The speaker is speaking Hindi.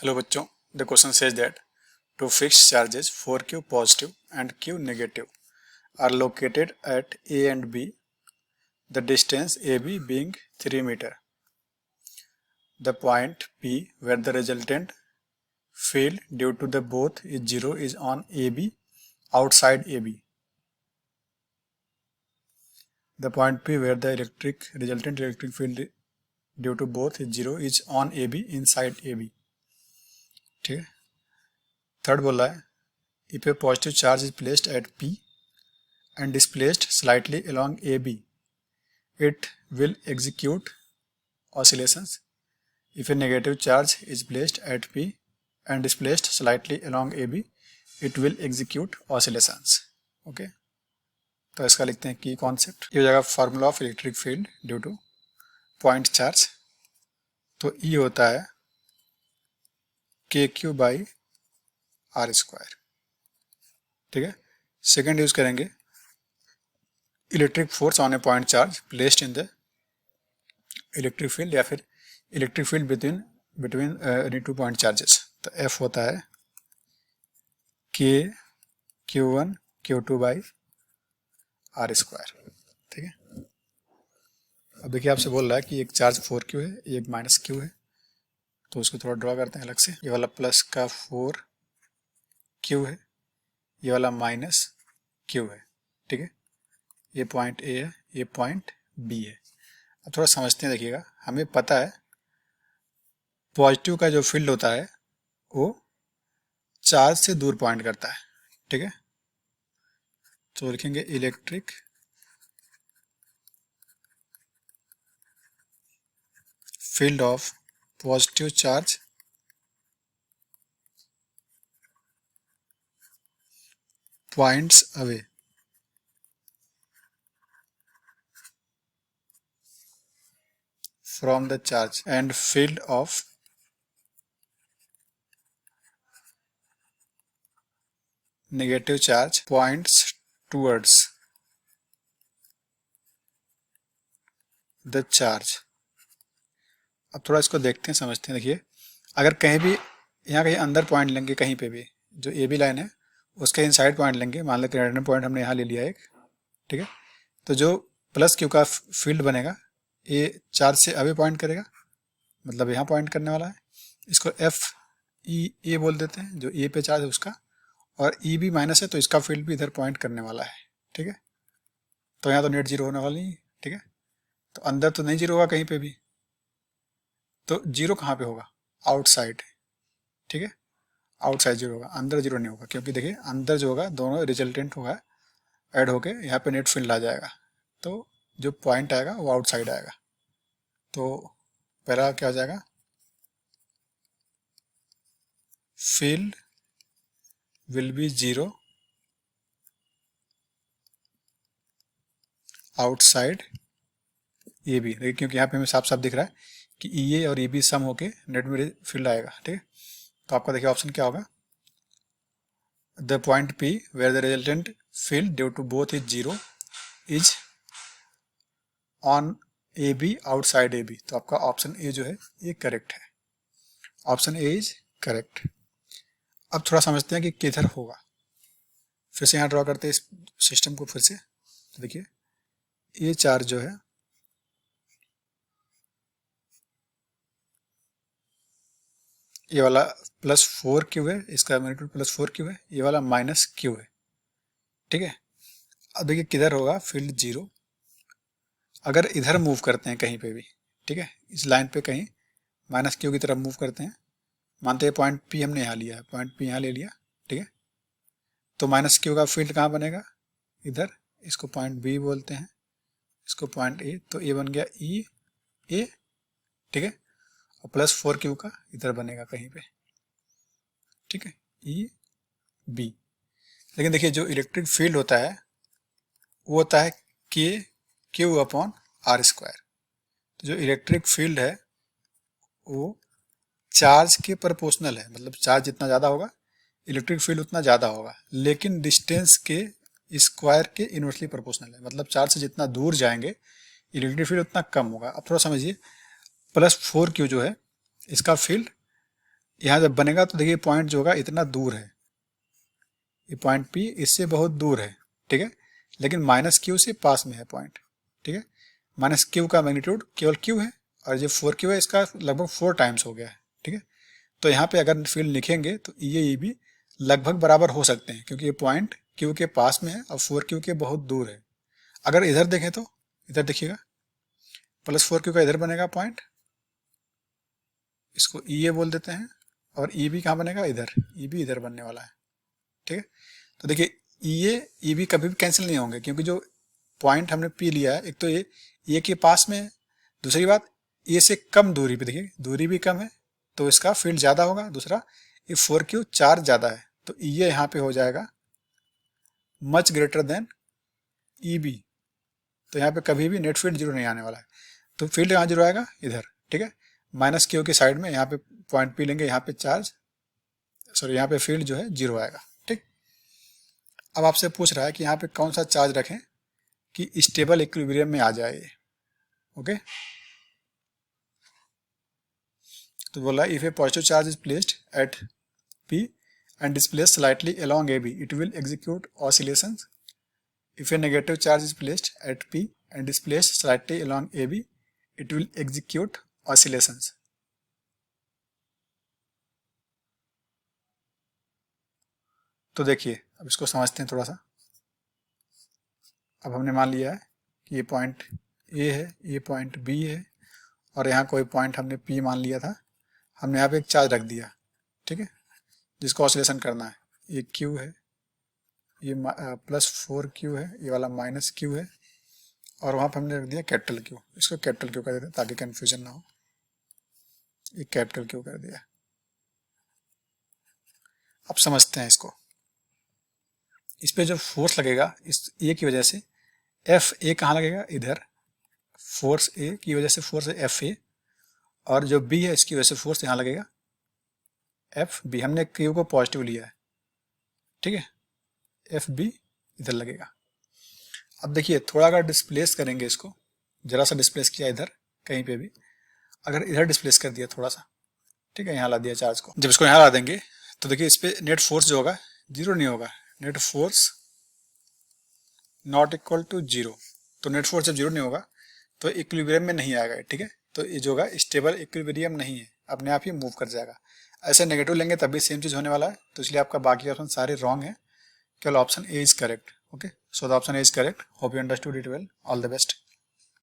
हेलो बच्चों, the question says that two fixed charges 4q positive and q negative are located at A and B, the distance AB being 3 meter. The point P where the resultant field due to the both is 0 is on AB, outside AB. The point P where the resultant electric field due to both is 0 is on AB, inside AB. ठीक है। थर्ड बोल रहा है if a positive charge is placed at P and displaced slightly along AB, it will execute oscillations. If a negative charge is placed at P and displaced slightly along AB, it will execute oscillations. Okay, तो इसका लिखते हैं की कॉन्सेप्ट। ये हो जाएगा formula of electric field due two point charge. तो E होता है KQ बाई R स्क्वायर। ठीक है। सेकेंड यूज करेंगे electric force on A point charge placed in the electric field या फिर electric field between any two point charges. तो F होता है KQ1 Q2 by R square. ठीक है। अब देखिए आपसे बोल रहा है कि एक चार्ज 4Q है, एक माइनस Q है, तो उसको थोड़ा ड्रॉ करते हैं अलग से। ये वाला प्लस का 4Q है, ये वाला माइनस Q है। ठीक है। ये पॉइंट A है, ये पॉइंट B है। अब थोड़ा समझते हैं। देखिएगा, हमें पता है पॉजिटिव का जो फील्ड होता है वो चार्ज से दूर पॉइंट करता है। ठीक है। तो लिखेंगे electric field of positive charge points away from the charge and field of negative charge points towards the charge। अब थोड़ा इसको देखते हैं, समझते हैं। देखिए, अगर कहीं भी यहाँ कहीं अंदर पॉइंट लेंगे, कहीं पे भी जो ए बी लाइन है उसके इनसाइड पॉइंट लेंगे, मान लो कि रैंडम पॉइंट हमने यहाँ ले लिया एक। ठीक है। तो जो प्लस क्यू का फील्ड बनेगा ये चार्ज से अवे पॉइंट करेगा, मतलब यहाँ पॉइंट करने वाला है। इसको एफ ई ए बोल देते हैं, जो ए पे चार्ज है उसका, और ई भी माइनस है तो इसका फील्ड भी इधर पॉइंट करने वाला है। ठीक है। तो यहाँ तो नेट जीरो होने वाली है। ठीक है। तो अंदर तो नहीं जीरो होगा कहीं पे भी, तो जीरो कहाँ पे होगा? आउटसाइड। ठीक है। आउटसाइड जीरो होगा, अंदर जीरो नहीं होगा, क्योंकि देखिए अंदर जो होगा दोनों रिजल्टेंट होगा ऐड होके यहाँ पे नेट फील्ड आ जाएगा, तो जो पॉइंट आएगा वो आउटसाइड आएगा। तो पहला क्या हो जाएगा? Field will be zero outside A B. देखिए, क्योंकि यहाँ पे हमें साफ साफ दिख रहा है कि ई ए और ई बी सम होके नेट में फील्ड आएगा। ठीक है। तो आपका देखिए ऑप्शन क्या होगा? The point P where the resultant field due to both is zero is on A B, outside A B. तो आपका ऑप्शन ए जो है ये करेक्ट है। Option A is correct. अब थोड़ा समझते हैं कि किधर होगा। फिर से यहाँ ड्रॉ करते हैं इस सिस्टम को फिर से। तो देखिए, ये चार्ज जो है ये वाला प्लस 4Q है, इसका मैग्नीट्यूड प्लस 4Q है, ये वाला माइनस Q है। ठीक है। अब देखिए किधर होगा फील्ड? जीरो। अगर इधर मूव करते हैं कहीं पे भी, ठीक है, इस लाइन पे कहीं माइनस Q की तरफ मूव करते हैं, मानते हैं पॉइंट P हमने यहाँ लिया है, पॉइंट P यहाँ ले लिया। ठीक है। तो माइनस Q का फील्ड कहाँ बनेगा? इधर। इसको पॉइंट B बोलते हैं, इसको पॉइंट A। तो ये बन गया E A। ठीक है। और प्लस 4Q का इधर बनेगा कहीं पे। ठीक है, E B। लेकिन देखिए जो इलेक्ट्रिक फील्ड होता है वो होता है KQ अपॉन R स्क्वायर। तो जो इलेक्ट्रिक फील्ड है वो चार्ज के प्रोपोर्शनल है, मतलब चार्ज जितना ज़्यादा होगा इलेक्ट्रिक फील्ड उतना ज़्यादा होगा, लेकिन डिस्टेंस के स्क्वायर के इनवर्सली प्रोपोर्शनल है। मतलब चार्ज से जितना दूर जाएंगे इलेक्ट्रिक फील्ड उतना कम होगा। अब थोड़ा समझिए, प्लस 4Q जो है इसका फील्ड यहाँ जब बनेगा तो देखिए पॉइंट जो होगा इतना दूर है, ये पॉइंट P इससे बहुत दूर है, ठीक है, लेकिन माइनस क्यू से पास में है पॉइंट, ठीक है। माइनस क्यू का मैग्नीट्यूड केवल क्यू है और जो 4Q है इसका लगभग 4 टाइम्स हो गया है, ठीक है। तो यहाँ पे अगर फील्ड लिखेंगे तो ये भी लगभग बराबर हो सकते हैं क्योंकि ये पॉइंट क्यू के पास में है और 4Q के बहुत दूर है। अगर इधर देखें तो इधर देखिएगा प्लस 4Q का इधर बनेगा पॉइंट, इसको ये बोल देते हैं, और भी कहाँ बनेगा, इधर, भी इधर बनने वाला है, ठीक है। तो देखिए ये भी कभी भी कैंसिल नहीं होंगे क्योंकि जो पॉइंट हमने P लिया है, एक तो ये के पास में है, दूसरी बात ये से कम दूरी पे, देखिए दूरी भी कम है तो इसका फील्ड ज़्यादा होगा, दूसरा ये 4Q चार्ज ज़्यादा है तो ये यहाँ पे हो जाएगा मच ग्रेटर देन बी, तो यहाँ पे कभी भी नेट फील्ड जीरो नहीं आने वाला है। तो फील्ड यहाँ जीरो आएगा इधर, ठीक है। माइनस क्यू के साइड में यहाँ पे पॉइंट P लेंगे, यहाँ पे चार्ज सॉरी यहाँ पे फील्ड जो है जीरो आएगा, ठीक। अब आपसे पूछ रहा है कि यहाँ पे कौन सा चार्ज रखें कि स्टेबल इक्विलिब्रियम में आ जाए, ओके। तो बोला if A positive charge is placed at P and displaced slightly along AB, it will execute oscillations. If a negative charge is placed at P and displaced slightly along AB, it will execute oscillations. तो देखिए अब इसको समझते हैं थोड़ा सा। अब हमने मान लिया है कि ये पॉइंट A है, ये पॉइंट B है और यहाँ कोई पॉइंट हमने P मान लिया था, हमने यहाँ पे एक चार्ज रख दिया, ठीक है, जिसको ऑसिलेशन करना है। ये Q है, ये प्लस 4Q है, ये वाला माइनस Q है और वहाँ पर हमने रख दिया कैपिटल Q, इसको कैपिटल Q कर देते हैं ताकि कन्फ्यूजन ना हो, ये कैपिटल Q कर दिया। अब समझते हैं इसको, इस पे जो फोर्स लगेगा इस A की वजह से, FA कहाँ लगेगा, इधर, फोर्स A की वजह से फोर्स है FA, और जो B है इसकी वजह से फोर्स यहाँ लगेगा FB। हमने Q को पॉजिटिव लिया है, ठीक है, FB इधर लगेगा। अब देखिए थोड़ा अगर डिस्प्लेस करेंगे इसको, जरा सा डिस्प्लेस किया इधर कहीं पे भी, अगर इधर डिस्प्लेस कर दिया थोड़ा सा, ठीक है, यहाँ ला दिया चार्ज को, जब इसको यहाँ ला देंगे तो देखिए इस पे नेट फोर्स जो होगा जीरो नहीं होगा, net force not equal to zero. तो नेट फोर्स जब जीरो नहीं होगा तो इक्विलिब्रियम में नहीं आएगा, ठीक है। तो ये जो होगा स्टेबल इक्विलिब्रियम नहीं है, अपने आप ही मूव कर जाएगा। ऐसे नेगेटिव लेंगे तब भी सेम चीज होने वाला है, तो इसलिए आपका बाकी ऑप्शन सारे रॉन्ग है, केवल option A is correct, okay. So the option A is correct. Hope you understood it well, all the best.